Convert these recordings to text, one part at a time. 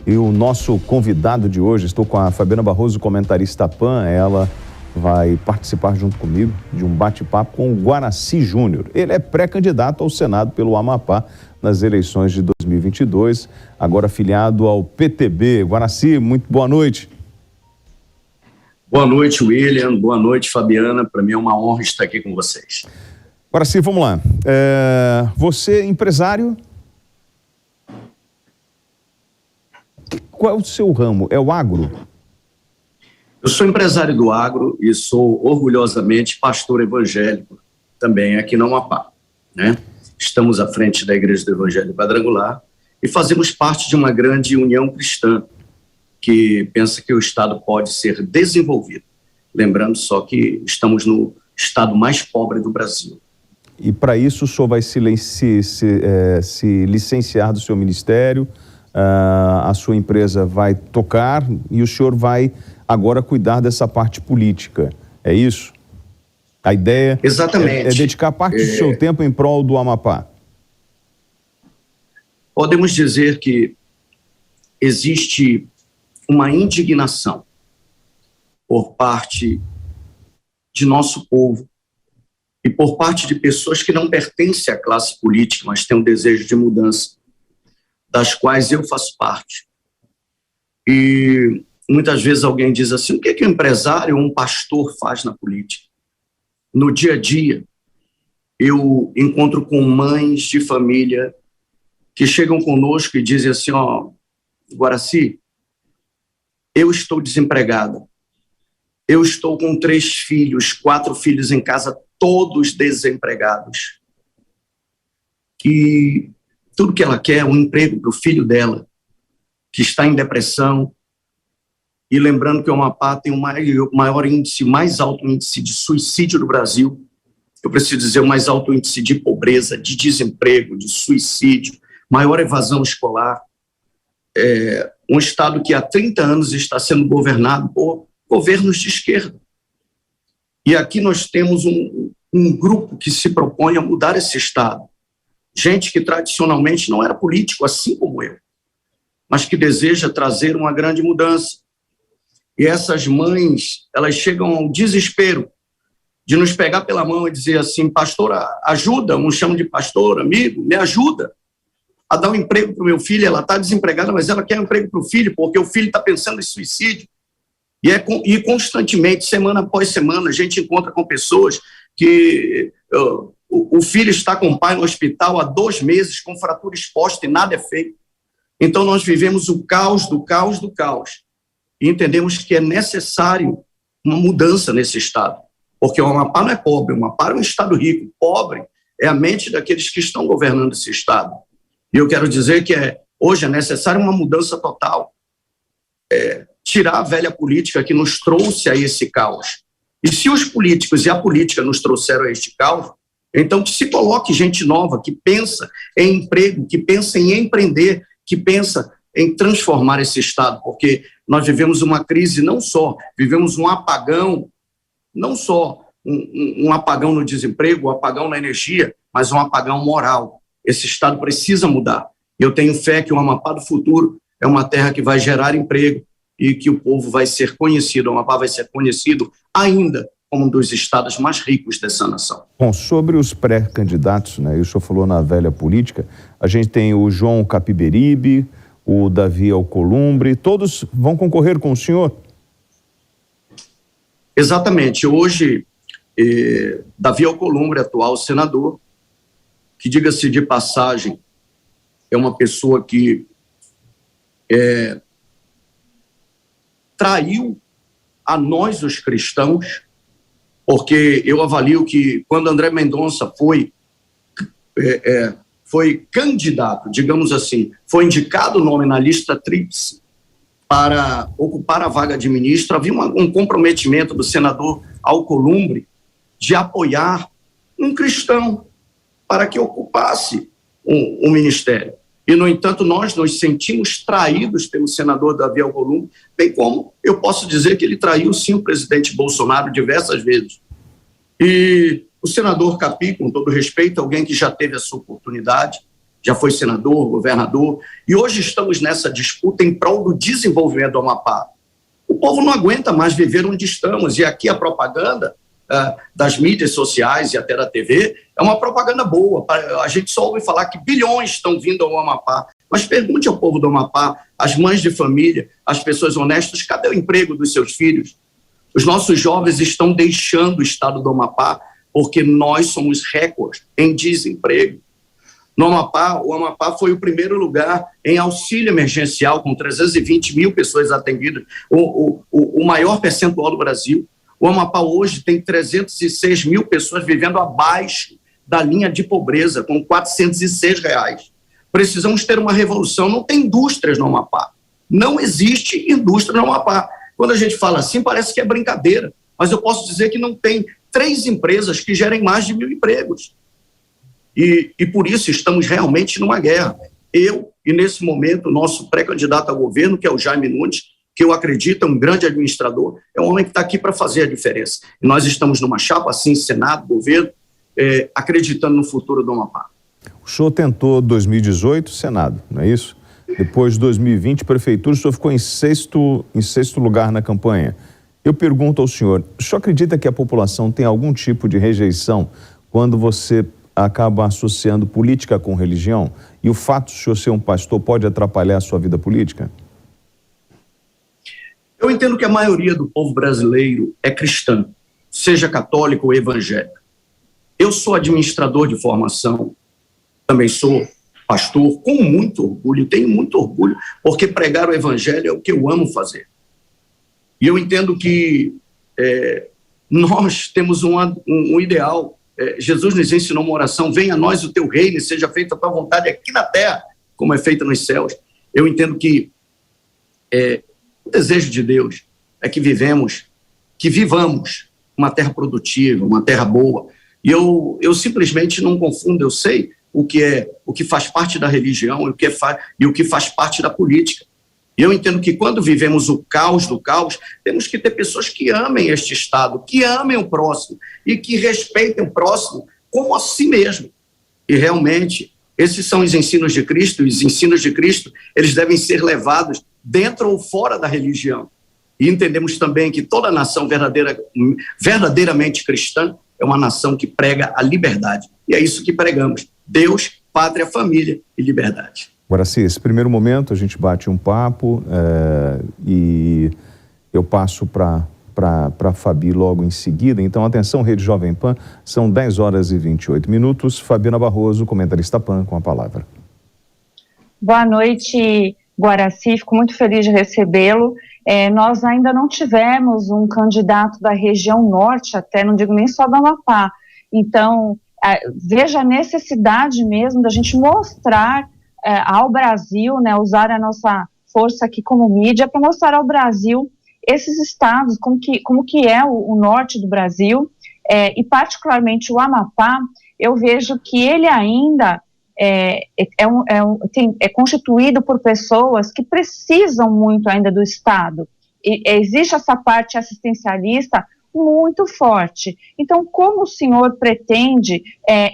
E o nosso convidado de hoje, estou com a Fabiana Barroso, comentarista PAN, ela vai participar junto comigo de um bate-papo com o Guaraci Júnior. Ele é pré-candidato ao Senado pelo Amapá nas eleições de 2022, agora filiado ao PTB. Guaraci, muito boa noite. Boa noite, William. Boa noite, Fabiana. Para mim é uma honra estar aqui com vocês. Guaraci, vamos lá. Você é empresário? Qual é o seu ramo? É o agro? Eu sou empresário do agro e sou orgulhosamente pastor evangélico também aqui no Amapá, né? Estamos à frente da Igreja do Evangelho Quadrangular e fazemos parte de uma grande união cristã que pensa que o Estado pode ser desenvolvido. Lembrando só que estamos no estado mais pobre do Brasil. E para isso o senhor vai se licenciar do seu ministério, a sua empresa vai tocar e o senhor vai agora cuidar dessa parte política, é isso? A ideia Exatamente. É dedicar parte do seu tempo em prol do Amapá. Podemos dizer que existe uma indignação por parte de nosso povo e por parte de pessoas que não pertencem à classe política, mas têm um desejo de mudança, das quais eu faço parte. E muitas vezes alguém diz assim, o que é que um empresário ou um pastor faz na política? No dia a dia, eu encontro com mães de família que chegam conosco e dizem assim, Guaraci, eu estou desempregada, eu estou com 3 filhos, 4 filhos em casa, todos desempregados. E tudo que ela quer é um emprego para o filho dela, que está em depressão. E lembrando que o Amapá tem o maior índice, mais alto índice de suicídio do Brasil. Eu preciso dizer, o mais alto índice de pobreza, de desemprego, de suicídio, maior evasão escolar. Um estado que há 30 anos está sendo governado por governos de esquerda. E aqui nós temos um grupo que se propõe a mudar esse estado. Gente que tradicionalmente não era político, assim como eu, mas que deseja trazer uma grande mudança. E essas mães, elas chegam ao desespero de nos pegar pela mão e dizer assim, pastora, ajuda, uns chamam de pastor, amigo, me ajuda a dar um emprego para o meu filho. Ela está desempregada, mas ela quer um emprego para o filho, porque o filho está pensando em suicídio. E constantemente, semana após semana, a gente encontra com pessoas que o filho está com o pai no hospital há 2 meses, com fratura exposta e nada é feito. Então nós vivemos o caos do caos do caos. E entendemos que é necessário uma mudança nesse estado. Porque o Amapá não é pobre, o Amapá é um estado rico. Pobre é a mente daqueles que estão governando esse estado. E eu quero dizer que hoje é necessário uma mudança total. Tirar a velha política que nos trouxe a esse caos. E se os políticos e a política nos trouxeram a este caos, então que se coloque gente nova, que pensa em emprego, que pensa em empreender, que pensa em transformar esse estado, porque nós vivemos uma crise, vivemos um apagão, não só um apagão no desemprego, um apagão na energia, mas um apagão moral. Esse estado precisa mudar. Eu tenho fé que o Amapá do futuro é uma terra que vai gerar emprego e que o povo vai ser conhecido, o Amapá vai ser conhecido ainda como um dos estados mais ricos dessa nação. Bom, sobre os pré-candidatos, né, o senhor falou na velha política, a gente tem o João Capiberibe, o Davi Alcolumbre, todos vão concorrer com o senhor? Exatamente. Hoje, Davi Alcolumbre, atual senador, que, diga-se de passagem, é uma pessoa que traiu a nós, os cristãos, porque eu avalio que quando André Mendonça foi candidato, digamos assim, foi indicado o nome na lista tríplice para ocupar a vaga de ministro, havia um comprometimento do senador Alcolumbre de apoiar um cristão para que ocupasse o ministério. E, no entanto, nós nos sentimos traídos pelo senador Davi Alcolumbre, bem como eu posso dizer que ele traiu, sim, o presidente Bolsonaro diversas vezes. E o senador Capi, com todo respeito, alguém que já teve a sua oportunidade, já foi senador, governador, e hoje estamos nessa disputa em prol do desenvolvimento do Amapá. O povo não aguenta mais viver onde estamos, e aqui a propaganda das mídias sociais e até da TV é uma propaganda boa. A gente só ouve falar que bilhões estão vindo ao Amapá, mas pergunte ao povo do Amapá, às mães de família, às pessoas honestas, cadê o emprego dos seus filhos? Os nossos jovens estão deixando o estado do Amapá porque nós somos recordes em desemprego. No Amapá, o Amapá foi o primeiro lugar em auxílio emergencial, com 320 mil pessoas atendidas, o maior percentual do Brasil. O Amapá hoje tem 306 mil pessoas vivendo abaixo da linha de pobreza, com R$406. Precisamos ter uma revolução. Não tem indústrias no Amapá. Não existe indústria no Amapá. Quando a gente fala assim, parece que é brincadeira, mas eu posso dizer que não tem 3 empresas que gerem mais de 1.000 empregos. E por isso estamos realmente numa guerra. Eu, e nesse momento, o nosso pré-candidato ao governo, que é o Jaime Nunes, que eu acredito é um grande administrador, é um homem que está aqui para fazer a diferença. E nós estamos numa chapa, assim, Senado, governo, acreditando no futuro do Amapá. O senhor tentou 2018, Senado, não é isso? Depois de 2020, prefeitura, o senhor ficou em sexto lugar na campanha. Eu pergunto ao senhor, o senhor acredita que a população tem algum tipo de rejeição quando você acaba associando política com religião? E o fato de o senhor ser um pastor pode atrapalhar a sua vida política? Eu entendo que a maioria do povo brasileiro é cristã, seja católico ou evangélico. Eu sou administrador de formação, também sou pastor, com muito orgulho, tenho muito orgulho, porque pregar o evangelho é o que eu amo fazer. E eu entendo que nós temos um ideal. Jesus nos ensinou uma oração: venha a nós o teu reino e seja feita a tua vontade aqui na terra, como é feita nos céus. Eu entendo que o desejo de Deus é que vivamos uma terra produtiva, uma terra boa. E eu simplesmente não confundo, eu sei o que faz parte da religião e o que faz parte da política. E eu entendo que quando vivemos o caos do caos, temos que ter pessoas que amem este Estado, que amem o próximo e que respeitem o próximo como a si mesmo. E realmente, esses são os ensinos de Cristo, e os ensinos de Cristo, eles devem ser levados dentro ou fora da religião. E entendemos também que toda nação verdadeiramente cristã é uma nação que prega a liberdade. E é isso que pregamos: Deus, pátria, família e liberdade. Guaraci, esse primeiro momento a gente bate um papo e eu passo para a Fabi logo em seguida. Então, atenção, Rede Jovem Pan, são 10h28. Fabiana Barroso, comentarista PAN, com a palavra. Boa noite, Guaraci, fico muito feliz de recebê-lo. Nós ainda não tivemos um candidato da região norte, até não digo nem só do Amapá. Então, veja a necessidade mesmo da gente mostrar ao Brasil, né, usar a nossa força aqui como mídia para mostrar ao Brasil esses estados, como que é o norte do Brasil, e particularmente o Amapá. Eu vejo que ele ainda é constituído por pessoas que precisam muito ainda do Estado. E existe essa parte assistencialista muito forte. Então, como o senhor pretende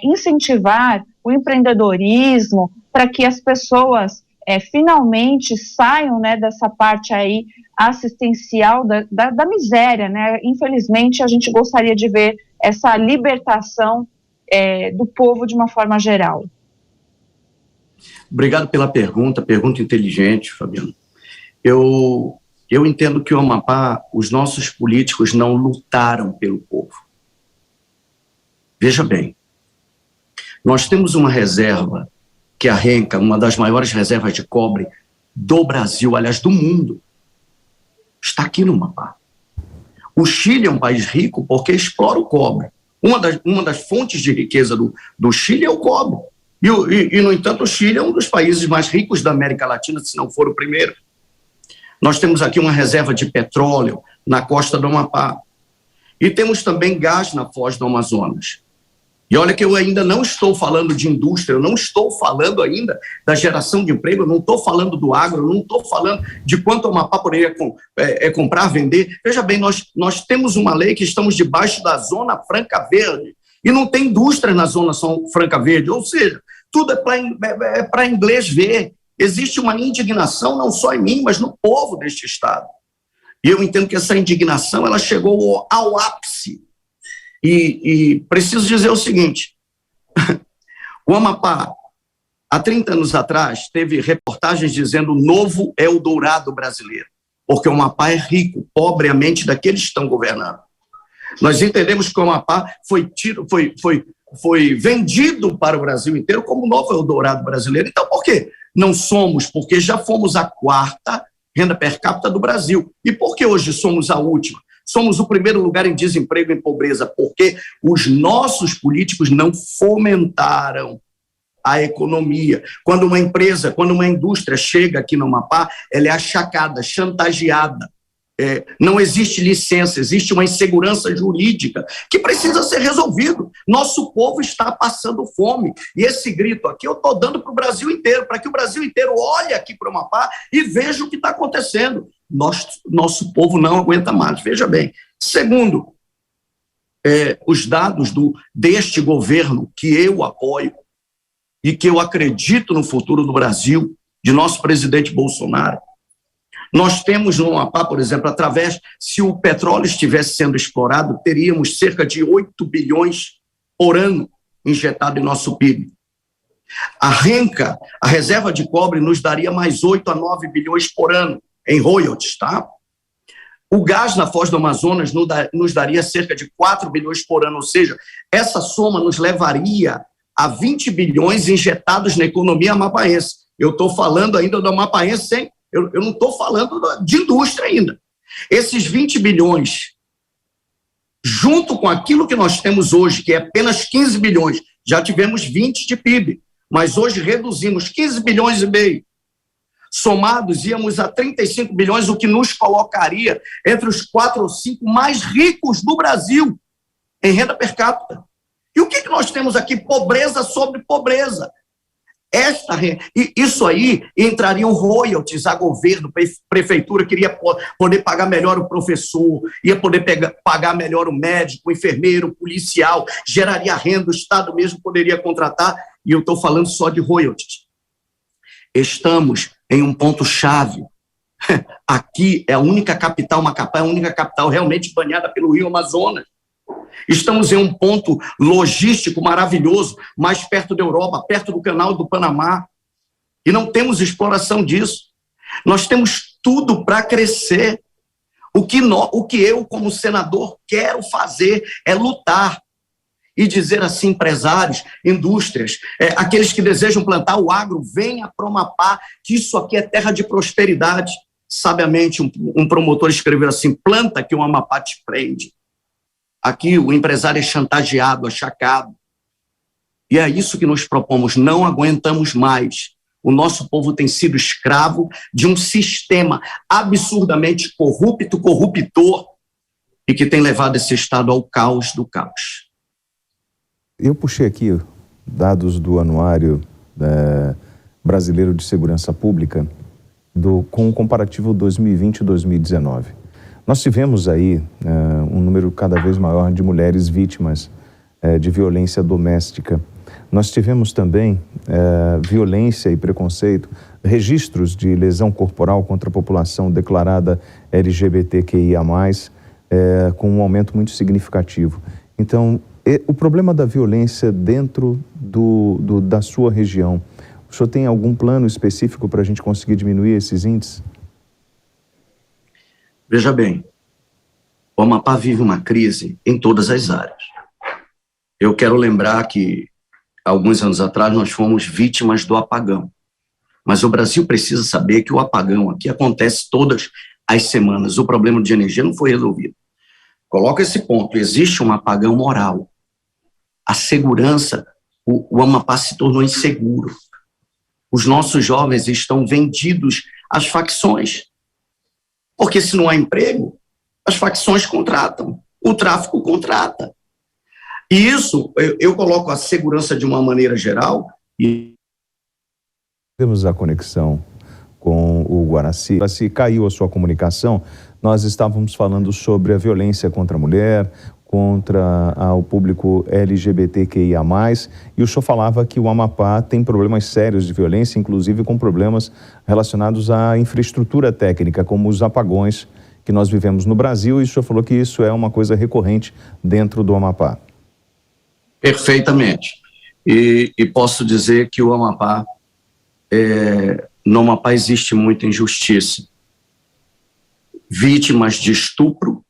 incentivar o empreendedorismo para que as pessoas finalmente saiam, né, dessa parte aí assistencial da miséria, né? Infelizmente, a gente gostaria de ver essa libertação do povo de uma forma geral. Obrigado pela pergunta inteligente, Fabiano. Eu entendo que o Amapá, os nossos políticos não lutaram pelo povo. Veja bem, nós temos uma reserva que arranca, uma das maiores reservas de cobre do Brasil, aliás, do mundo, está aqui no Amapá. O Chile é um país rico porque explora o cobre. Uma das fontes de riqueza do Chile é o cobre. E, no entanto, o Chile é um dos países mais ricos da América Latina, se não for o primeiro. Nós temos aqui uma reserva de petróleo na costa do Amapá. E temos também gás na foz do Amazonas. E olha que eu ainda não estou falando de indústria, eu não estou falando ainda da geração de emprego, eu não estou falando do agro, eu não estou falando de quanto o Amapá poderia comprar, vender. Veja bem, nós temos uma lei que estamos debaixo da Zona Franca Verde e não tem indústria na Zona Franca Verde, ou seja, tudo é para inglês ver. Existe uma indignação não só em mim, mas no povo deste estado. E eu entendo que essa indignação ela chegou ao ápice. E preciso dizer o seguinte, o Amapá, há 30 anos atrás, teve reportagens dizendo o novo Eldorado brasileiro, porque o Amapá é rico, pobre a mente daqueles que estão governando. Nós entendemos que o Amapá foi vendido para o Brasil inteiro como o novo Eldorado brasileiro. Então, por quê? Não somos, porque já fomos a 4ª renda per capita do Brasil. E por que hoje somos a última? Somos o primeiro lugar em desemprego e em pobreza, porque os nossos políticos não fomentaram a economia. Quando uma empresa, quando uma indústria chega aqui no Amapá, ela é achacada, chantageada. Não existe licença, existe uma insegurança jurídica que precisa ser resolvido. Nosso povo está passando fome. E esse grito aqui eu estou dando para o Brasil inteiro, para que o Brasil inteiro olhe aqui para o Amapá e veja o que está acontecendo. Nosso povo não aguenta mais. Veja bem. Segundo, os dados deste governo que eu apoio e que eu acredito no futuro do Brasil, de nosso presidente Bolsonaro, nós temos no Amapá, por exemplo, se o petróleo estivesse sendo explorado, teríamos cerca de 8 bilhões por ano injetado em nosso PIB. A Renca, a reserva de cobre, nos daria mais 8 a 9 bilhões por ano em royalties, tá? O gás na Foz do Amazonas nos daria cerca de 4 bilhões por ano, ou seja, essa soma nos levaria a 20 bilhões injetados na economia amapaense. Eu estou falando ainda do amapaense sem... Eu não estou falando de indústria ainda. Esses 20 bilhões, junto com aquilo que nós temos hoje, que é apenas 15 bilhões, já tivemos 20 de PIB, mas hoje reduzimos 15 bilhões e meio. Somados, íamos a 35 bilhões, o que nos colocaria entre os 4 ou 5 mais ricos do Brasil em renda per capita. E o que nós temos aqui? Pobreza sobre pobreza. Isso aí entrariam royalties a governo, prefeitura queria poder pagar melhor o professor, ia poder pagar melhor o médico, o enfermeiro, o policial, geraria renda, o Estado mesmo poderia contratar, e eu estou falando só de royalties. Estamos em um ponto-chave. Aqui é a única capital, Macapá é a única capital realmente banhada pelo Rio Amazonas. Estamos em um ponto logístico maravilhoso, mais perto da Europa, perto do canal do Panamá, e não temos exploração disso. Nós temos tudo para crescer. O que eu, como senador, quero fazer é lutar e dizer assim, empresários, indústrias, aqueles que desejam plantar o agro, venha para o Amapá, que isso aqui é terra de prosperidade. Sabiamente, um promotor escreveu assim, planta que o Amapá te prende. Aqui o empresário é chantageado, achacado. E é isso que nos propomos, não aguentamos mais. O nosso povo tem sido escravo de um sistema absurdamente corruptor, e que tem levado esse Estado ao caos do caos. Eu puxei aqui dados do Anuário Brasileiro de Segurança Pública com o comparativo 2020 e 2019. Nós tivemos aí um número cada vez maior de mulheres vítimas de violência doméstica. Nós tivemos também violência e preconceito, registros de lesão corporal contra a população declarada LGBTQIA+, com um aumento muito significativo. Então, o problema da violência dentro da sua região, o senhor tem algum plano específico para a gente conseguir diminuir esses índices? Veja bem, o Amapá vive uma crise em todas as áreas. Eu quero lembrar que, alguns anos atrás, nós fomos vítimas do apagão. Mas o Brasil precisa saber que o apagão aqui acontece todas as semanas. O problema de energia não foi resolvido. Coloca esse ponto, existe um apagão moral. A segurança, o Amapá se tornou inseguro. Os nossos jovens estão vendidos às facções. Porque se não há emprego, as facções contratam, o tráfico contrata. E isso, eu coloco a segurança de uma maneira geral. Temos a conexão com o Guaraci. Se caiu a sua comunicação, nós estávamos falando sobre a violência contra a mulher, contra o público LGBTQIA+, e o senhor falava que o Amapá tem problemas sérios de violência, inclusive com problemas relacionados à infraestrutura técnica, como os apagões que nós vivemos no Brasil, e o senhor falou que isso é uma coisa recorrente dentro do Amapá. Perfeitamente. E posso dizer que o Amapá, no Amapá existe muita injustiça. Vítimas de estupro,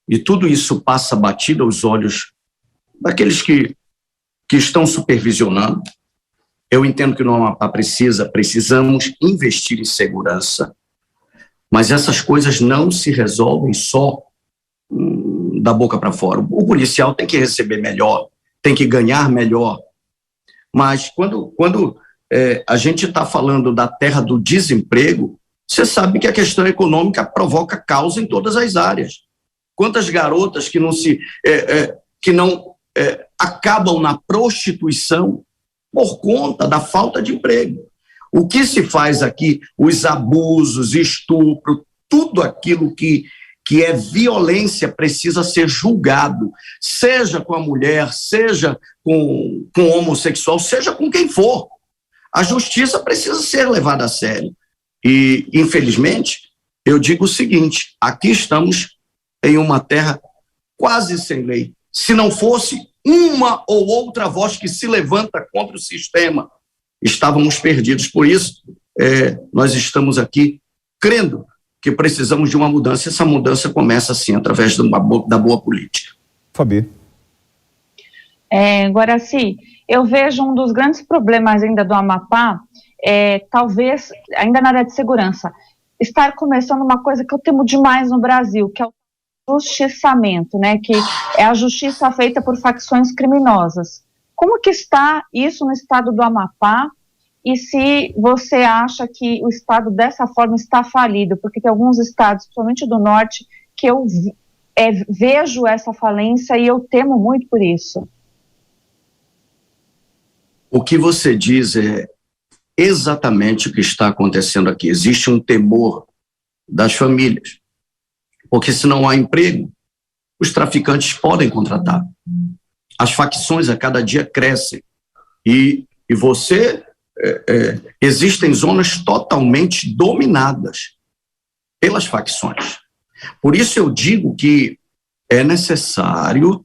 e tudo isso passa batido aos olhos daqueles que estão supervisionando. Eu entendo que no Amapá precisamos investir em segurança, mas essas coisas não se resolvem só da boca para fora. O policial tem que receber melhor, tem que ganhar melhor, mas quando a gente está falando da terra do desemprego, você sabe que a questão econômica provoca causa em todas as áreas. Quantas garotas que não acabam na prostituição por conta da falta de emprego? O que se faz aqui, os abusos, estupro, tudo aquilo que é violência precisa ser julgado, seja com a mulher, seja com o homossexual, seja com quem for. A justiça precisa ser levada a sério. E, infelizmente, eu digo o seguinte, aqui estamos em uma terra quase sem lei. Se não fosse uma ou outra voz que se levanta contra o sistema, estávamos perdidos. Por isso, nós estamos aqui crendo que precisamos de uma mudança. Essa mudança começa, assim, através da boa política. Fabi. Guaraci, eu vejo um dos grandes problemas ainda do Amapá, talvez, ainda na área de segurança, estar começando uma coisa que eu temo demais no Brasil, que é o justiçamento, né, que é a justiça feita por facções criminosas. Como que está isso no estado do Amapá? E se você acha que o estado dessa forma está falido? Porque tem alguns estados, principalmente do norte, que eu vejo essa falência e eu temo muito por isso. O que você diz é exatamente o que está acontecendo aqui. Existe um temor das famílias, porque se não há emprego, os traficantes podem contratar. As facções a cada dia crescem. E existem zonas totalmente dominadas pelas facções. Por isso eu digo que é necessário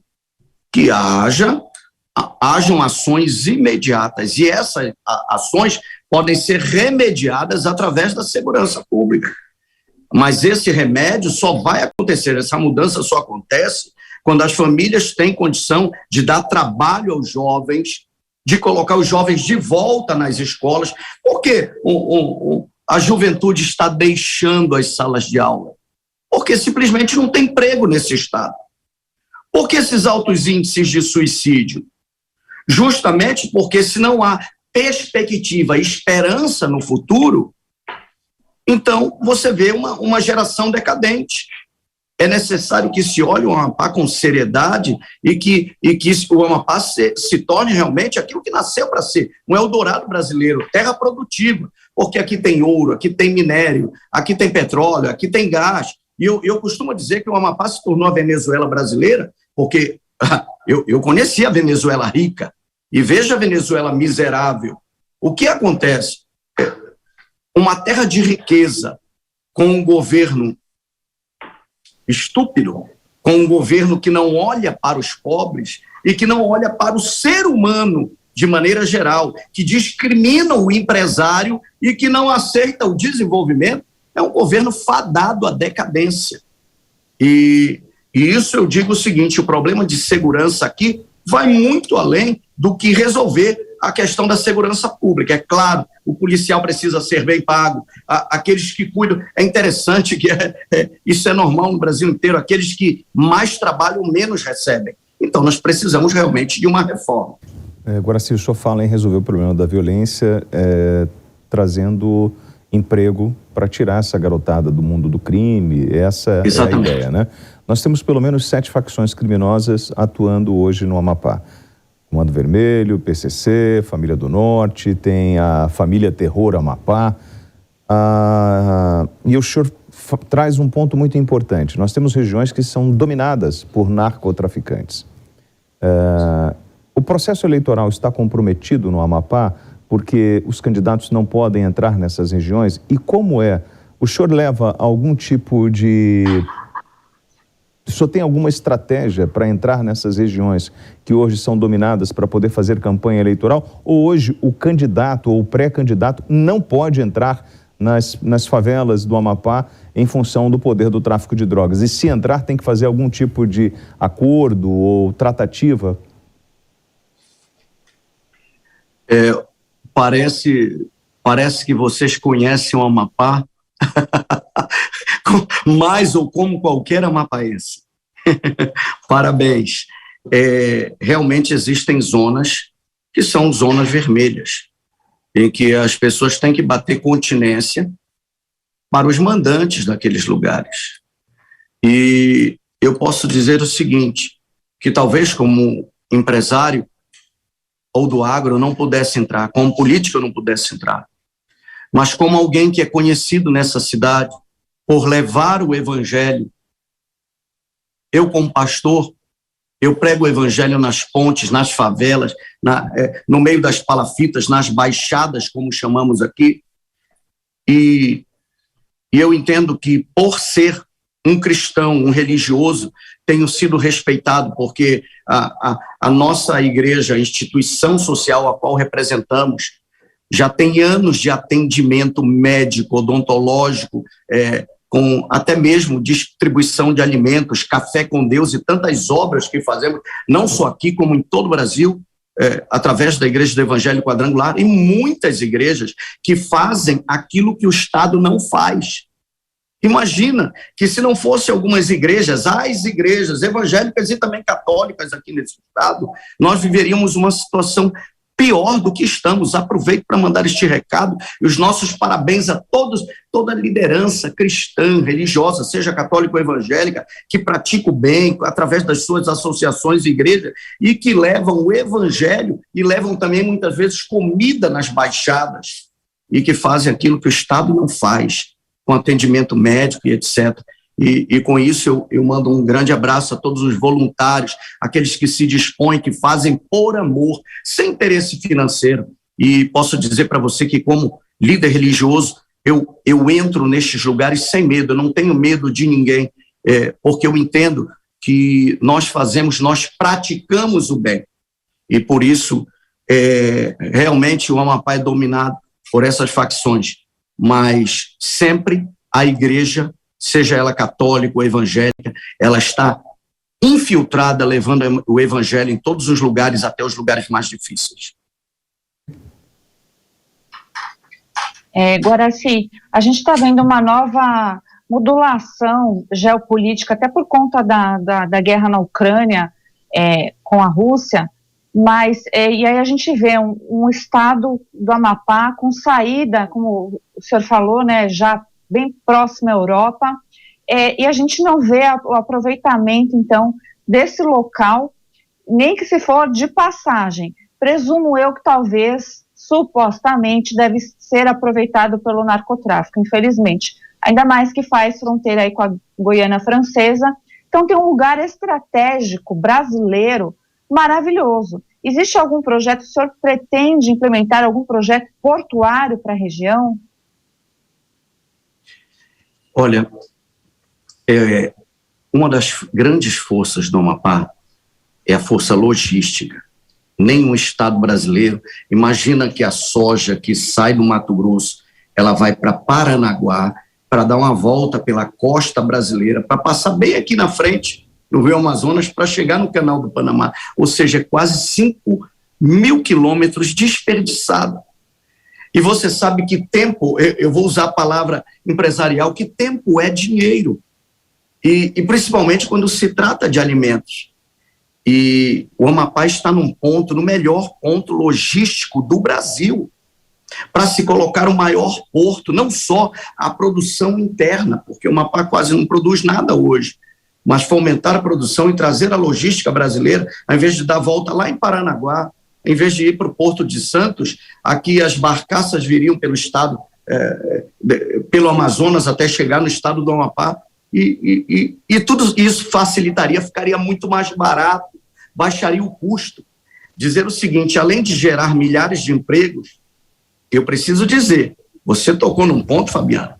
que hajam ações imediatas, e essas ações podem ser remediadas através da segurança pública. Mas esse remédio só vai acontecer, essa mudança só acontece quando as famílias têm condição de dar trabalho aos jovens, de colocar os jovens de volta nas escolas, porque a juventude está deixando as salas de aula, porque simplesmente não tem emprego nesse estado. Por que esses altos índices de suicídio? Justamente porque se não há perspectiva, esperança no futuro, então você vê uma geração decadente. É necessário que se olhe o Amapá com seriedade e que o Amapá se torne realmente aquilo que nasceu para ser, um Eldorado brasileiro, terra produtiva, porque aqui tem ouro, aqui tem minério, aqui tem petróleo, aqui tem gás. E eu costumo dizer que o Amapá se tornou a Venezuela brasileira, porque eu conheci a Venezuela rica e vejo a Venezuela miserável. O que acontece? Uma terra de riqueza com um governo estúpido, com um governo que não olha para os pobres e que não olha para o ser humano de maneira geral, que discrimina o empresário e que não aceita o desenvolvimento, é um governo fadado à decadência. E isso eu digo o seguinte, o problema de segurança aqui vai muito além do que resolver a questão da segurança pública. É claro, o policial precisa ser bem pago, aqueles que cuidam, é interessante que isso é normal no Brasil inteiro, aqueles que mais trabalham menos recebem. Então nós precisamos realmente de uma reforma. Agora, se o senhor fala em resolver o problema da violência, trazendo emprego para tirar essa garotada do mundo do crime, essa Exatamente. É a ideia, né? Nós temos pelo menos 7 facções criminosas atuando hoje no Amapá. Comando Vermelho, PCC, Família do Norte, tem a Família Terror Amapá. E o senhor traz um ponto muito importante. Nós temos regiões que são dominadas por narcotraficantes. O processo eleitoral está comprometido no Amapá porque os candidatos não podem entrar nessas regiões? E como é? O senhor leva algum tipo de... O senhor tem alguma estratégia para entrar nessas regiões que hoje são dominadas para poder fazer campanha eleitoral? Ou hoje o candidato ou o pré-candidato não pode entrar nas favelas do Amapá em função do poder do tráfico de drogas? E se entrar, tem que fazer algum tipo de acordo ou tratativa? Parece que vocês conhecem o Amapá mais ou como qualquer amapaense. Parabéns. Realmente existem zonas que são zonas vermelhas, em que as pessoas têm que bater continência para os mandantes daqueles lugares. E eu posso dizer o seguinte, que talvez como empresário ou do agro eu não pudesse entrar, como político eu não pudesse entrar, mas como alguém que é conhecido nessa cidade por levar o evangelho, eu como pastor, eu prego o evangelho nas pontes, nas favelas, no meio das palafitas, nas baixadas, como chamamos aqui, e eu entendo que por ser um cristão, um religioso, tenho sido respeitado, porque a nossa igreja, a instituição social a qual representamos, já tem anos de atendimento médico, odontológico, com até mesmo distribuição de alimentos, Café com Deus e tantas obras que fazemos, não só aqui, como em todo o Brasil, através da Igreja do Evangelho Quadrangular, e muitas igrejas que fazem aquilo que o Estado não faz. Imagina que se não fosse algumas igrejas, as igrejas evangélicas e também católicas aqui nesse estado, nós viveríamos uma situação pior do que estamos. Aproveito para mandar este recado e os nossos parabéns a todos, toda a liderança cristã, religiosa, seja católica ou evangélica, que pratica o bem através das suas associações e igrejas e que levam o evangelho e levam também muitas vezes comida nas baixadas e que fazem aquilo que o Estado não faz, com atendimento médico e etc. E com isso eu mando um grande abraço a todos os voluntários, aqueles que se dispõem, que fazem por amor, sem interesse financeiro. E posso dizer para você que como líder religioso, eu entro nestes lugares sem medo, eu não tenho medo de ninguém, porque eu entendo que nós praticamos o bem. E por isso, realmente o Amapá é dominado por essas facções, mas sempre a igreja, seja ela católica ou evangélica, ela está infiltrada, levando o evangelho em todos os lugares, até os lugares mais difíceis. Guaraci, a gente está vendo uma nova modulação geopolítica, até por conta da guerra na Ucrânia com a Rússia, mas, e aí a gente vê um estado do Amapá com saída, como o senhor falou, né, já bem próximo à Europa, e a gente não vê o aproveitamento, então, desse local, nem que se for de passagem. Presumo eu que talvez, supostamente, deve ser aproveitado pelo narcotráfico, infelizmente. Ainda mais que faz fronteira aí com a Guiana Francesa. Então tem um lugar estratégico brasileiro maravilhoso. Existe algum projeto, o senhor pretende implementar algum projeto portuário para a região? Olha, uma das grandes forças do Amapá é a força logística. Nenhum estado brasileiro, imagina que a soja que sai do Mato Grosso, ela vai para Paranaguá, para dar uma volta pela costa brasileira, para passar bem aqui na frente, no Rio Amazonas, para chegar no Canal do Panamá, ou seja, quase 5.000 quilômetros desperdiçado. E você sabe que tempo, eu vou usar a palavra empresarial, que tempo é dinheiro, e principalmente quando se trata de alimentos. E o Amapá está no melhor ponto logístico do Brasil, para se colocar o maior porto, não só a produção interna, porque o Amapá quase não produz nada hoje, mas fomentar a produção e trazer a logística brasileira, ao invés de dar a volta lá em Paranaguá, em vez de ir para o Porto de Santos, aqui as barcaças viriam pelo estado pelo Amazonas até chegar no estado do Amapá, e tudo isso facilitaria, ficaria muito mais barato, baixaria o custo. Dizer o seguinte, além de gerar milhares de empregos, eu preciso dizer, você tocou num ponto, Fabiano,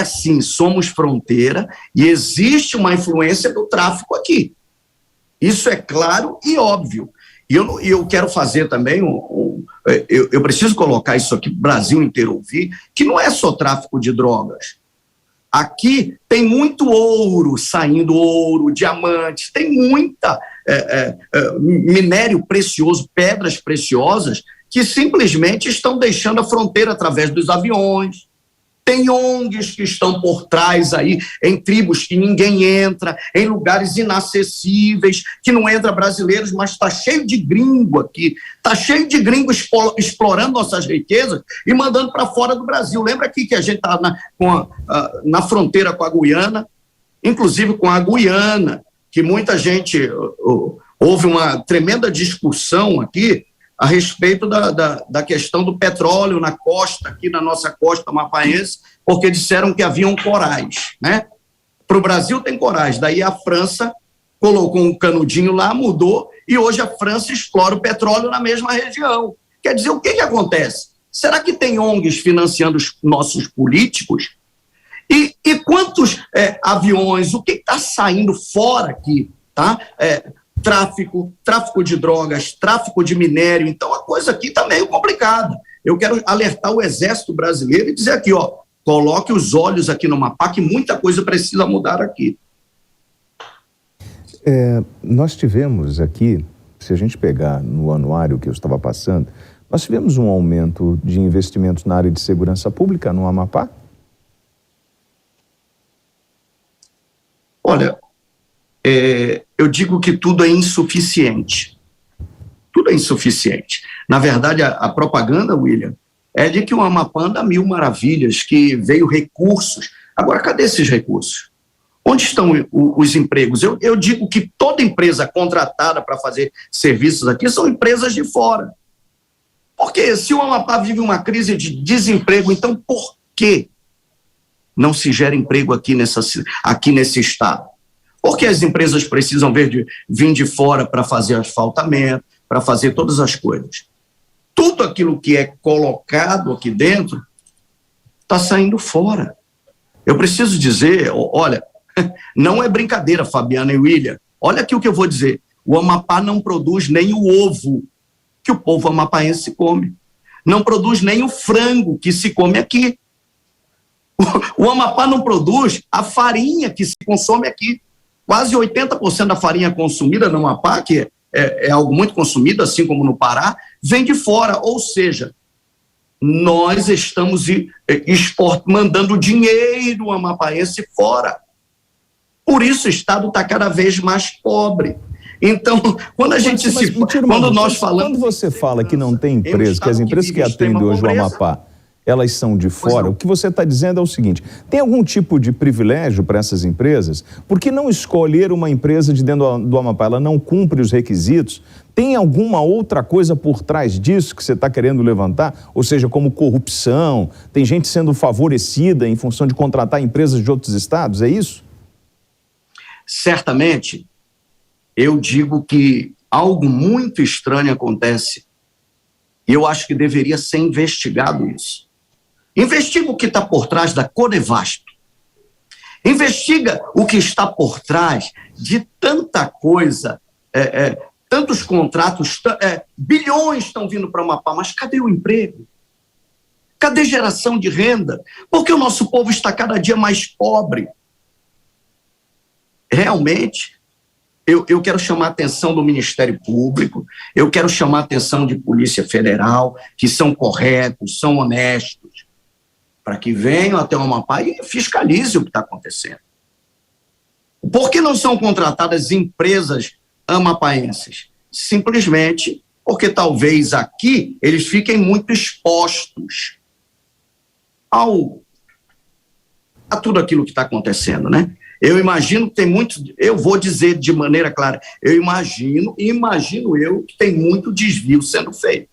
sim, somos fronteira e existe uma influência do tráfico aqui. Isso é claro e óbvio. E eu quero fazer também, eu preciso colocar isso aqui para o Brasil inteiro ouvir, que não é só tráfico de drogas. Aqui tem muito ouro saindo, ouro, diamantes, tem muita minério precioso, pedras preciosas, que simplesmente estão deixando a fronteira através dos aviões. Tem ONGs que estão por trás aí, em tribos que ninguém entra, em lugares inacessíveis, que não entra brasileiros, mas está cheio de gringo aqui, está cheio de gringo explorando nossas riquezas e mandando para fora do Brasil. Lembra aqui que a gente está na fronteira com a Guiana, inclusive com a Guiana, que muita gente, houve uma tremenda discussão aqui, a respeito da questão do petróleo na costa, aqui na nossa costa amapaense, porque disseram que haviam corais, né? Para o Brasil tem corais, daí a França colocou um canudinho lá, mudou, e hoje a França explora o petróleo na mesma região. Quer dizer, o que acontece? Será que tem ONGs financiando os nossos políticos? E quantos aviões, o que está saindo fora aqui, tá? Tráfico de drogas, tráfico de minério, então a coisa aqui está meio complicada. Eu quero alertar o Exército Brasileiro e dizer aqui, coloque os olhos aqui no Amapá, que muita coisa precisa mudar aqui. Nós tivemos aqui, se a gente pegar no anuário que eu estava passando, nós tivemos um aumento de investimentos na área de segurança pública no Amapá? Olha, eu digo que tudo é insuficiente. Tudo é insuficiente. Na verdade, a propaganda, William, é de que o Amapá anda mil maravilhas, que veio recursos. Agora, cadê esses recursos? Onde estão os empregos? Eu digo que toda empresa contratada para fazer serviços aqui são empresas de fora. Porque se o Amapá vive uma crise de desemprego, então por que não se gera emprego aqui nesse estado? Porque as empresas precisam vir de fora para fazer asfaltamento, para fazer todas as coisas. Tudo aquilo que é colocado aqui dentro está saindo fora. Eu preciso dizer, olha, não é brincadeira, Fabiana e William. Olha aqui o que eu vou dizer. O Amapá não produz nem o ovo que o povo amapaense come. Não produz nem o frango que se come aqui. O Amapá não produz a farinha que se consome aqui. Quase 80% da farinha consumida no Amapá, que é algo muito consumido, assim como no Pará, vem de fora. Ou seja, nós estamos mandando dinheiro amapaense fora. Por isso o Estado está cada vez mais pobre. Então, quando a gente quando nós falamos... Quando você fala que não tem empresa, que as empresas que atendem hoje o Amapá, elas são de fora, o que você está dizendo é o seguinte: tem algum tipo de privilégio para essas empresas? Por que não escolher uma empresa de dentro do Amapá? Ela não cumpre os requisitos? Tem alguma outra coisa por trás disso que você está querendo levantar? Ou seja, como corrupção, tem gente sendo favorecida em função de contratar empresas de outros estados, é isso? Certamente, eu digo que algo muito estranho acontece e eu acho que deveria ser investigado isso. Investiga o que está por trás da Codevasto. Investiga o que está por trás de tanta coisa, tantos contratos, bilhões estão vindo para o Amapá, mas cadê o emprego? Cadê geração de renda? Porque o nosso povo está cada dia mais pobre. Realmente, eu quero chamar a atenção do Ministério Público, eu quero chamar a atenção de Polícia Federal, que são corretos, são honestos, para que venham até o Amapá e fiscalizem o que está acontecendo. Por que não são contratadas empresas amapaenses? Simplesmente porque talvez aqui eles fiquem muito expostos a tudo aquilo que está acontecendo, né? Eu imagino que tem muito, eu vou dizer de maneira clara, eu imagino eu que tem muito desvio sendo feito.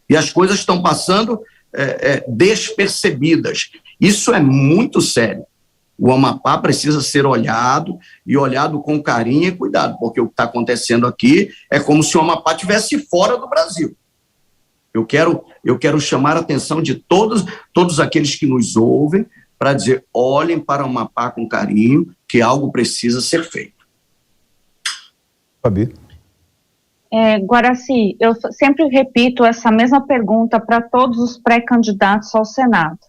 E as coisas estão passando despercebidas. Isso é muito sério. O Amapá precisa ser olhado, e olhado com carinho e cuidado, porque o que está acontecendo aqui é como se o Amapá estivesse fora do Brasil. Eu quero chamar a atenção de todos aqueles que nos ouvem para dizer, olhem para o Amapá com carinho, que algo precisa ser feito. Fabi. Guaraci, eu sempre repito essa mesma pergunta para todos os pré-candidatos ao Senado.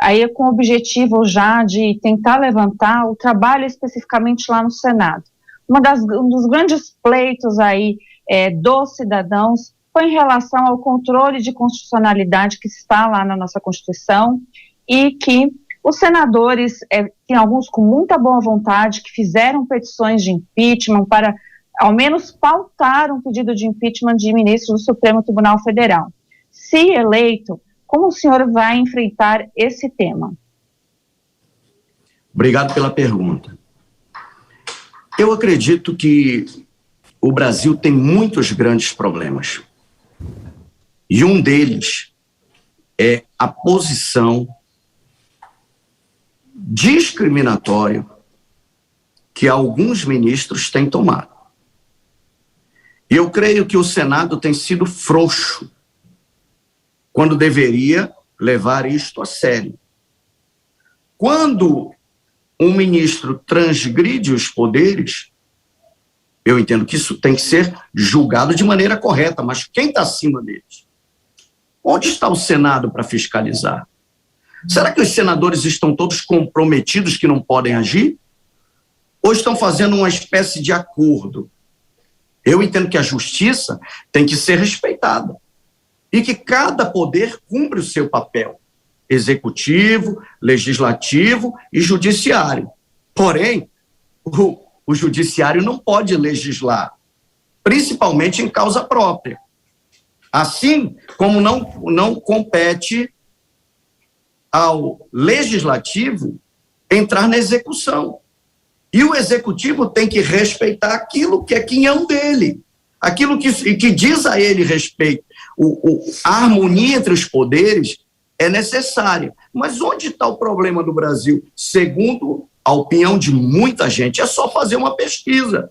Aí com o objetivo já de tentar levantar o trabalho especificamente lá no Senado. Um dos grandes pleitos aí dos cidadãos foi em relação ao controle de constitucionalidade que está lá na nossa Constituição e que os senadores, tem alguns com muita boa vontade, que fizeram petições de impeachment para, ao menos, pautar um pedido de impeachment de ministros do Supremo Tribunal Federal. Se eleito, como o senhor vai enfrentar esse tema? Obrigado pela pergunta. Eu acredito que o Brasil tem muitos grandes problemas. E um deles é a posição discriminatória que alguns ministros têm tomado. E eu creio que o Senado tem sido frouxo quando deveria levar isto a sério. Quando um ministro transgride os poderes, eu entendo que isso tem que ser julgado de maneira correta, mas quem está acima deles? Onde está o Senado para fiscalizar? Será que os senadores estão todos comprometidos que não podem agir? Ou estão fazendo uma espécie de acordo? Eu entendo que a justiça tem que ser respeitada e que cada poder cumpre o seu papel, executivo, legislativo e judiciário. Porém, o judiciário não pode legislar, principalmente em causa própria. Assim como não compete ao legislativo entrar na execução. E o executivo tem que respeitar aquilo que é quinhão dele, aquilo que diz a ele respeito. A harmonia entre os poderes é necessária. Mas onde está o problema do Brasil? Segundo a opinião de muita gente, é só fazer uma pesquisa.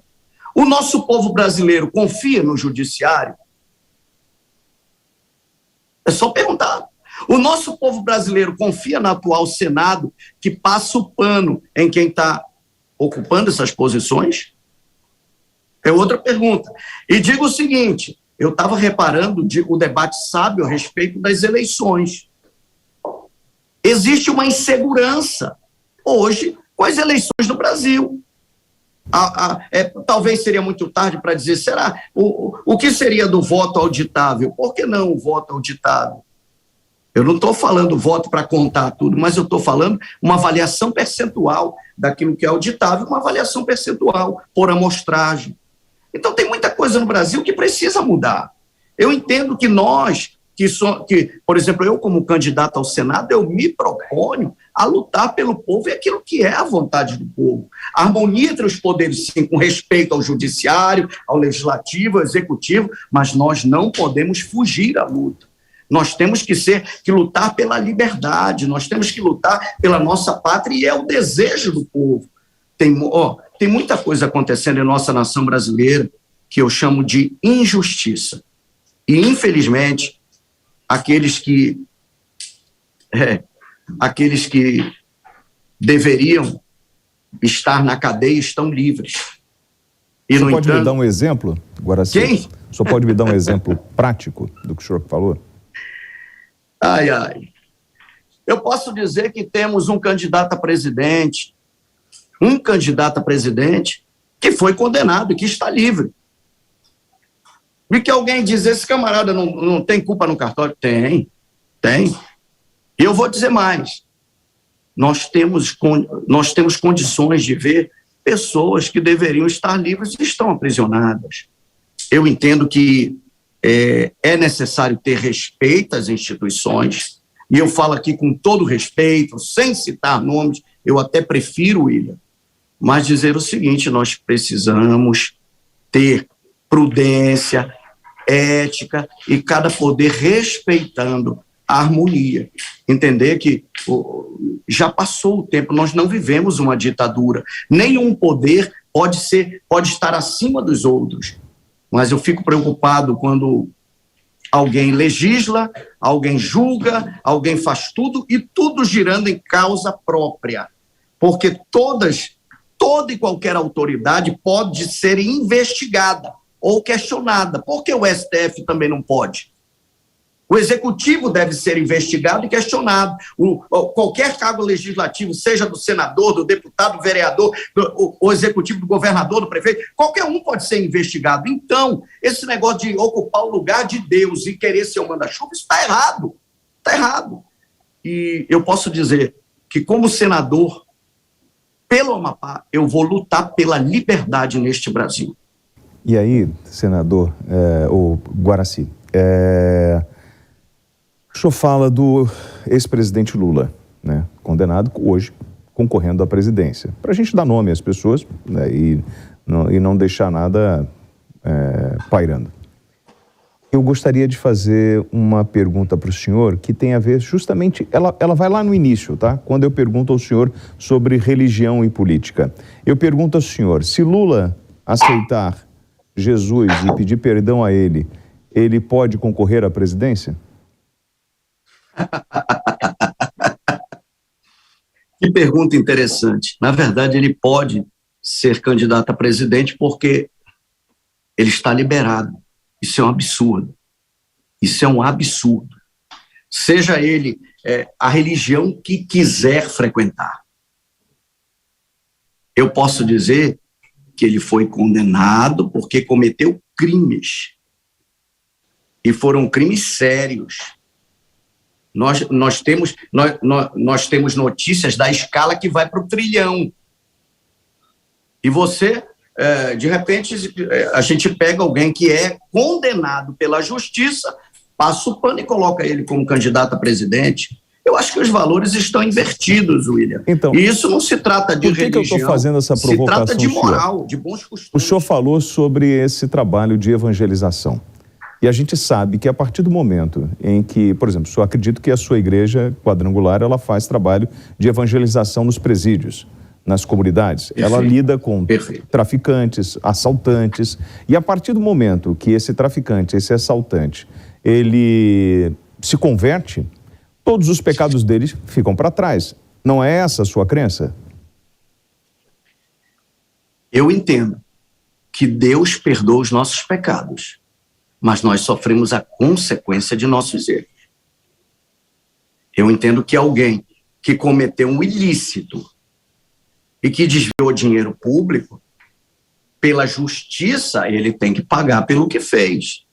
O nosso povo brasileiro confia no judiciário? É só perguntar. O nosso povo brasileiro confia no atual Senado, que passa o pano em quem está ocupando essas posições? É outra pergunta. E digo o seguinte, eu estava reparando o debate sábio a respeito das eleições. Existe uma insegurança hoje com as eleições no Brasil. Talvez seria muito tarde para dizer, será? O que seria do voto auditável? Por que não o voto auditável? Eu não estou falando voto para contar tudo, mas eu estou falando uma avaliação percentual daquilo que é auditável, uma avaliação percentual por amostragem. Então tem muita coisa no Brasil que precisa mudar. Eu entendo que nós, por exemplo, eu como candidato ao Senado, eu me proponho a lutar pelo povo e aquilo que é a vontade do povo. A harmonia entre os poderes, sim, com respeito ao judiciário, ao legislativo, ao executivo, mas nós não podemos fugir à luta. Nós temos que lutar pela liberdade, nós temos que lutar pela nossa pátria e é o desejo do povo. Tem muita coisa acontecendo em nossa nação brasileira que eu chamo de injustiça. E, infelizmente, aqueles que deveriam estar na cadeia estão livres. E, você pode me dar um exemplo, Guaraci? Quem? O senhor pode me dar um exemplo prático do que o senhor falou? Eu posso dizer que temos um candidato a presidente que foi condenado e que está livre. E que alguém diz, esse camarada não tem culpa no cartório? Tem. E eu vou dizer mais. Nós temos condições de ver pessoas que deveriam estar livres e estão aprisionadas. Eu entendo que é necessário ter respeito às instituições, e eu falo aqui com todo respeito, sem citar nomes, eu até prefiro, William, mas dizer o seguinte, nós precisamos ter prudência, ética, e cada poder respeitando a harmonia, entender que já passou o tempo, nós não vivemos uma ditadura, nenhum poder pode estar acima dos outros, mas eu fico preocupado quando alguém legisla, alguém julga, alguém faz tudo e tudo girando em causa própria, porque toda e qualquer autoridade pode ser investigada ou questionada, porque o STF também não pode. O executivo deve ser investigado e questionado. Qualquer cargo legislativo, seja do senador, do deputado, do vereador, o executivo do governador, do prefeito, qualquer um pode ser investigado. Então, esse negócio de ocupar o lugar de Deus e querer ser o manda-chuva, isso está errado. Está errado. E eu posso dizer que, como senador, pelo Amapá, eu vou lutar pela liberdade neste Brasil. E aí, senador, o Guaraci, o senhor fala do ex-presidente Lula, né, condenado hoje, concorrendo à presidência. Para a gente dar nome às pessoas, né, e não deixar nada pairando. Eu gostaria de fazer uma pergunta para o senhor que tem a ver justamente, ela vai lá no início, tá? Quando eu pergunto ao senhor sobre religião e política. Eu pergunto ao senhor, se Lula aceitar Jesus e pedir perdão a ele pode concorrer à presidência? Que pergunta interessante. Na verdade, ele pode ser candidato a presidente porque ele está liberado. Isso é um absurdo. Isso é um absurdo. Seja ele a religião que quiser frequentar. Eu posso dizer que ele foi condenado porque cometeu crimes. E foram crimes sérios. Nós temos notícias da escala que vai para o trilhão. E você, de repente, a gente pega alguém que é condenado pela justiça, passa o pano e coloca ele como candidato a presidente. Eu acho que os valores estão invertidos, William. Então, e isso não se trata de religião. Por que eu estou fazendo essa provocação? Se trata de moral, de bons costumes. O senhor falou sobre esse trabalho de evangelização. E a gente sabe que a partir do momento em que, por exemplo, eu acredito que a sua igreja quadrangular, ela faz trabalho de evangelização nos presídios, nas comunidades. Perfeito. Ela lida com traficantes, assaltantes. E a partir do momento que esse traficante, esse assaltante, ele se converte, todos os pecados dele ficam para trás. Não é essa a sua crença? Eu entendo que Deus perdoa os nossos pecados, mas nós sofremos a consequência de nossos erros. Eu entendo que alguém que cometeu um ilícito e que desviou dinheiro público, pela justiça, ele tem que pagar pelo que fez.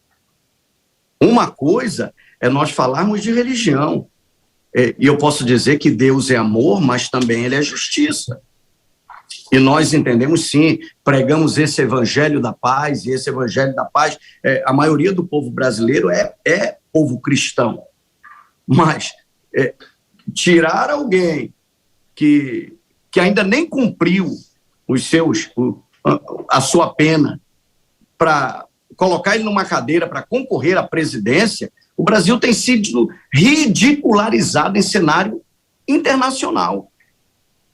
Uma coisa é nós falarmos de religião. E eu posso dizer que Deus é amor, mas também Ele é justiça. E nós entendemos, sim, pregamos esse evangelho da paz, e esse evangelho da paz, a maioria do povo brasileiro é povo cristão. Mas tirar alguém que ainda nem cumpriu a sua pena, para colocar ele numa cadeira para concorrer à presidência, o Brasil tem sido ridicularizado em cenário internacional.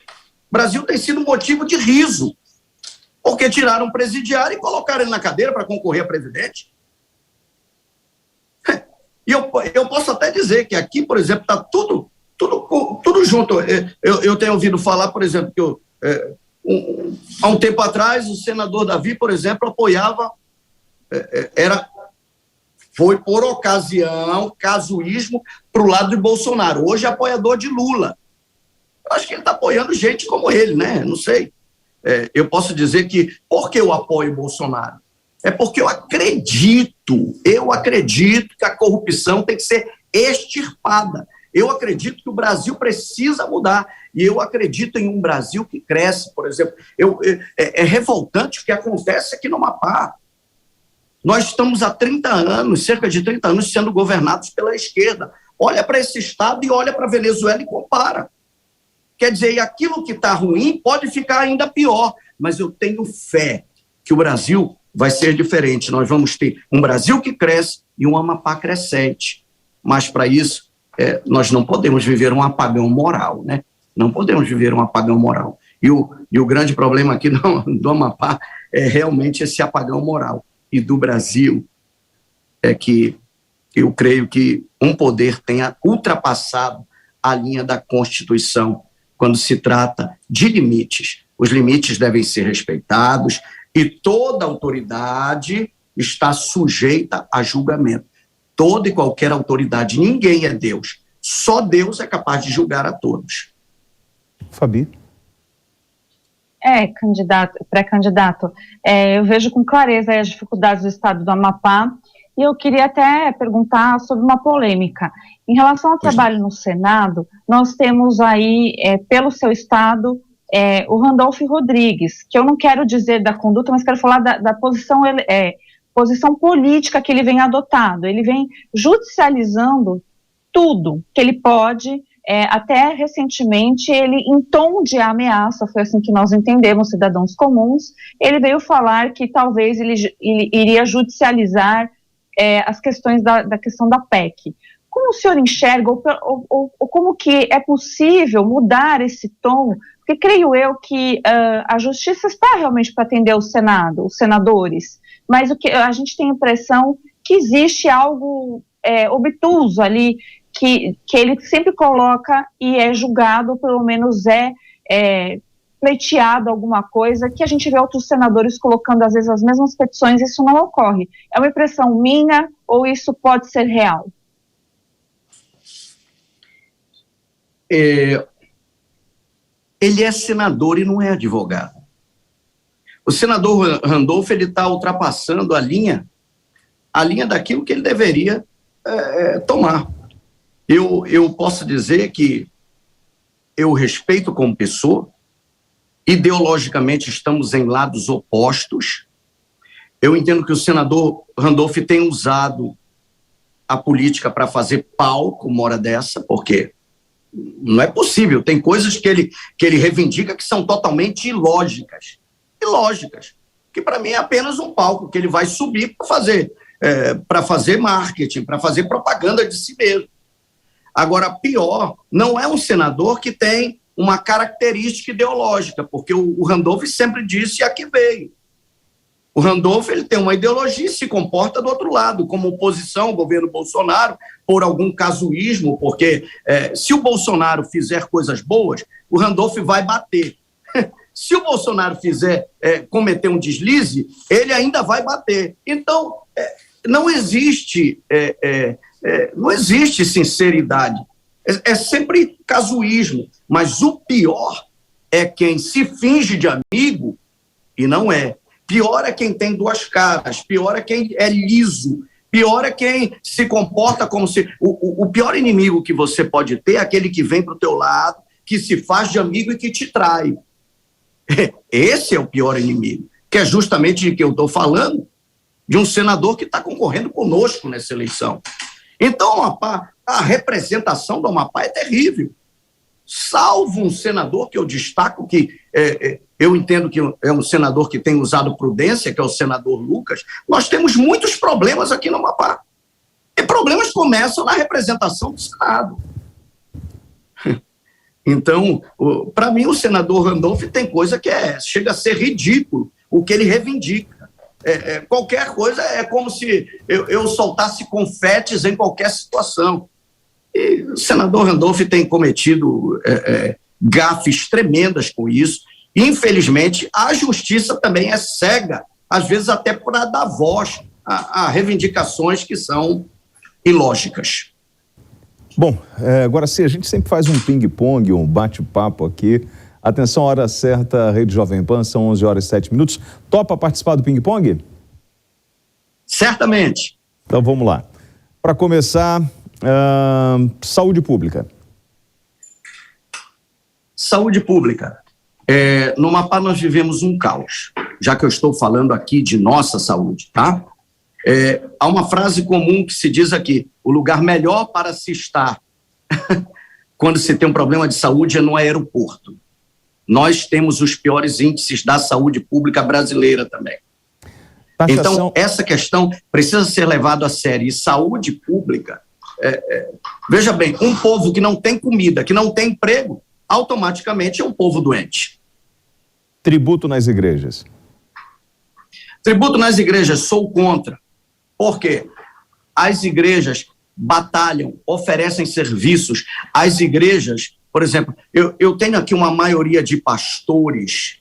O Brasil tem sido motivo de riso, porque tiraram um presidiário e colocaram ele na cadeira para concorrer a presidente. E eu posso até dizer que aqui, por exemplo, está tudo junto. Eu tenho ouvido falar, por exemplo, que há um tempo atrás o senador Davi, por exemplo, apoiava, foi por ocasião, casuísmo, para o lado de Bolsonaro. Hoje é apoiador de Lula. Eu acho que ele está apoiando gente como ele, né? Não sei. Eu posso dizer que, por que eu apoio Bolsonaro? É porque eu acredito que a corrupção tem que ser extirpada. Eu acredito que o Brasil precisa mudar. E eu acredito em um Brasil que cresce, por exemplo. É revoltante o que acontece aqui no Amapá. Nós estamos há 30 anos, cerca de 30 anos, sendo governados pela esquerda. Olha para esse estado e olha para a Venezuela e compara. Quer dizer, aquilo que está ruim pode ficar ainda pior, mas eu tenho fé que o Brasil vai ser diferente. Nós vamos ter um Brasil que cresce e um Amapá crescente. Mas, para isso, nós não podemos viver um apagão moral, né? Não podemos viver um apagão moral. E o grande problema aqui do Amapá é realmente esse apagão moral. E do Brasil é que eu creio que um poder tenha ultrapassado a linha da Constituição quando se trata de limites. Os limites devem ser respeitados e toda autoridade está sujeita a julgamento. Toda e qualquer autoridade, ninguém é Deus. Só Deus é capaz de julgar a todos. Fabi? Pré-candidato, eu vejo com clareza as dificuldades do estado do Amapá e eu queria até perguntar sobre uma polêmica. Em relação ao trabalho no Senado, nós temos aí, pelo seu estado, o Randolfo Rodrigues, que eu não quero dizer da conduta, mas quero falar da posição política que ele vem adotando. Ele vem judicializando tudo que ele pode. Até recentemente, ele, em tom de ameaça, foi assim que nós entendemos, cidadãos comuns, ele veio falar que talvez ele iria judicializar as questões da questão da PEC. Como o senhor enxerga, ou como que é possível mudar esse tom? Porque creio eu que a justiça está realmente para atender o Senado, os senadores, mas a gente tem a impressão que existe algo obtuso ali, que ele sempre coloca e é julgado, ou pelo menos pleiteado alguma coisa, que a gente vê outros senadores colocando às vezes as mesmas petições, e isso não ocorre. É uma impressão minha ou isso pode ser real? Ele é senador e não é advogado. O senador Randolfo, ele está ultrapassando a linha daquilo que ele deveria tomar. Eu posso dizer que eu respeito como pessoa, ideologicamente estamos em lados opostos. Eu entendo que o senador Randolfo tem usado a política para fazer palco uma hora dessa, porque não é possível, tem coisas que ele reivindica que são totalmente ilógicas, que para mim é apenas um palco que ele vai subir para fazer marketing, para fazer propaganda de si mesmo. Agora, pior, não é um senador que tem uma característica ideológica, porque o Randolfo sempre disse, e aqui veio. O Randolfo, ele tem uma ideologia e se comporta do outro lado, como oposição ao governo Bolsonaro, por algum casuísmo, porque se o Bolsonaro fizer coisas boas, o Randolfo vai bater. Se o Bolsonaro cometer um deslize, ele ainda vai bater. Então, não existe sinceridade. É sempre casuísmo. Mas o pior é quem se finge de amigo e não é. Pior é quem tem duas caras, pior é quem é liso, pior é quem se comporta como se... O pior inimigo que você pode ter é aquele que vem para o teu lado, que se faz de amigo e que te trai. Esse é o pior inimigo, que é justamente de que eu estou falando, de um senador que está concorrendo conosco nessa eleição. Então, Amapá, a representação do Amapá é terrível. Salvo um senador que eu destaco, que eu entendo que é um senador que tem usado prudência, que é o senador Lucas, nós temos muitos problemas aqui no Amapá. E problemas começam na representação do Senado. Então, para mim, o senador Randolfo tem coisa que chega a ser ridículo, o que ele reivindica. Qualquer coisa é como se eu soltasse confetes em qualquer situação. E o senador Randolfo tem cometido gafes tremendas com isso. Infelizmente, a justiça também é cega, às vezes até para dar voz a reivindicações que são ilógicas. Bom, agora sim, a gente sempre faz um ping-pong, um bate-papo aqui. Atenção, hora certa, Rede Jovem Pan, são 11h07. Topa participar do ping-pong? Certamente. Então vamos lá. Para começar, saúde pública. Saúde pública. No Amapá nós vivemos um caos, já que eu estou falando aqui de nossa saúde, tá? Há uma frase comum que se diz aqui: o lugar melhor para se estar quando se tem um problema de saúde é no aeroporto. Nós temos os piores índices da saúde pública brasileira também. Então, essa questão precisa ser levada a sério. E saúde pública Veja bem, um povo que não tem comida, que não tem emprego, automaticamente é um povo doente. Tributo nas igrejas. Tributo nas igrejas, sou contra. Por quê? As igrejas batalham, oferecem serviços. As igrejas, por exemplo, eu tenho aqui uma maioria de pastores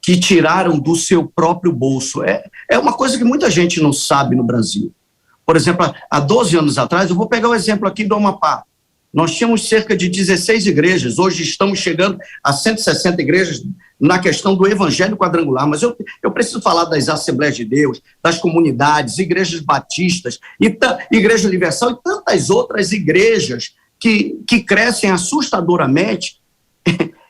que tiraram do seu próprio bolso. É uma coisa que muita gente não sabe no Brasil. Por exemplo, há 12 anos atrás, eu vou pegar o exemplo aqui do Amapá. Nós tínhamos cerca de 16 igrejas, hoje estamos chegando a 160 igrejas na questão do evangelho quadrangular, mas eu preciso falar das Assembleias de Deus, das comunidades, igrejas batistas, Igreja Universal e tantas outras igrejas que crescem assustadoramente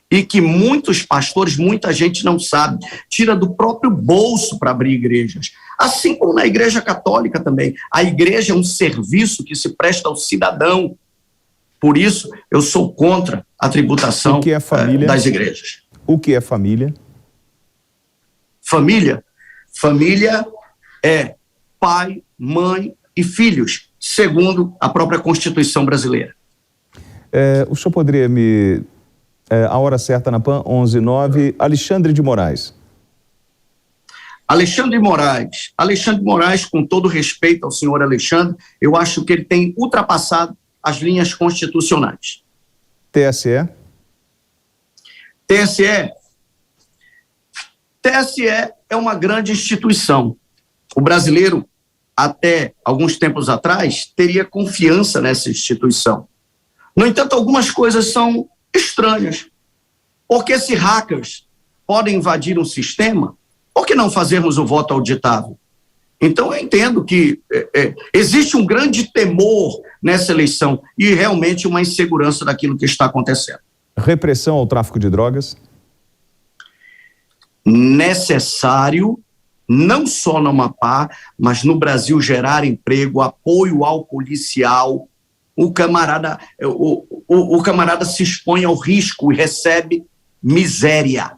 e que muitos pastores, muita gente não sabe, tira do próprio bolso para abrir igrejas. Assim como na Igreja Católica também. A igreja é um serviço que se presta ao cidadão. Por isso, eu sou contra a tributação das igrejas. O que é família? Família é pai, mãe e filhos, segundo a própria Constituição brasileira. O senhor poderia me... a hora certa na PAN, 11h09, Alexandre de Moraes. Alexandre de Moraes, com todo respeito ao senhor Alexandre, eu acho que ele tem ultrapassado as linhas constitucionais. TSE é uma grande instituição. O brasileiro, até alguns tempos atrás, teria confiança nessa instituição. No entanto, algumas coisas são estranhas. Porque se hackers podem invadir um sistema, por que não fazermos o voto auditável? Então, eu entendo que existe um grande temor nessa eleição e realmente uma insegurança daquilo que está acontecendo. Repressão ao tráfico de drogas? Necessário, não só no Amapá, mas no Brasil, gerar emprego, apoio ao policial. O camarada se expõe ao risco e recebe miséria.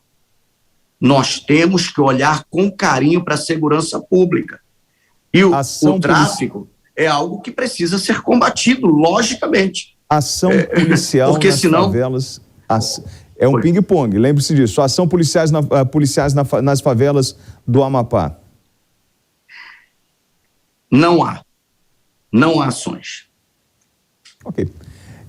Nós temos que olhar com carinho para a segurança pública. E o tráfico é algo que precisa ser combatido, logicamente. Ação policial porque nas senão... favelas... É um ping-pong, lembre-se disso. Ação policiais nas favelas do Amapá. Não há ações. Ok.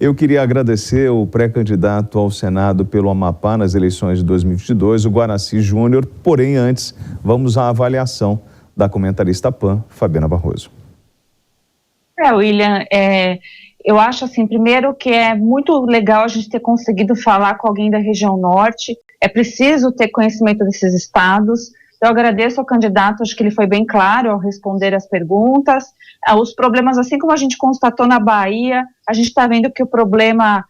Eu queria agradecer o pré-candidato ao Senado pelo Amapá nas eleições de 2022, o Guaraci Júnior. Porém, antes, vamos à avaliação da comentarista PAN, Fabiana Barroso. William, eu acho assim, primeiro que é muito legal a gente ter conseguido falar com alguém da região norte, é preciso ter conhecimento desses estados. Eu agradeço ao candidato, acho que ele foi bem claro ao responder as perguntas. Os problemas, assim como a gente constatou na Bahia, a gente está vendo que o problema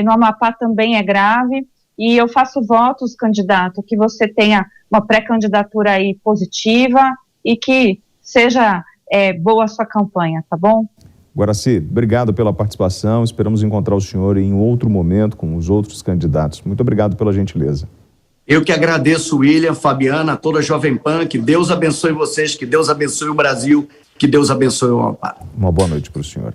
no Amapá também é grave, e eu faço votos, candidato, que você tenha uma pré-candidatura aí positiva e que seja boa a sua campanha, tá bom? Guaraci, obrigado pela participação, esperamos encontrar o senhor em outro momento com os outros candidatos. Muito obrigado pela gentileza. Eu que agradeço, William, Fabiana, toda a Jovem Pan, que Deus abençoe vocês, que Deus abençoe o Brasil, que Deus abençoe o Amapá. Uma boa noite para o senhor.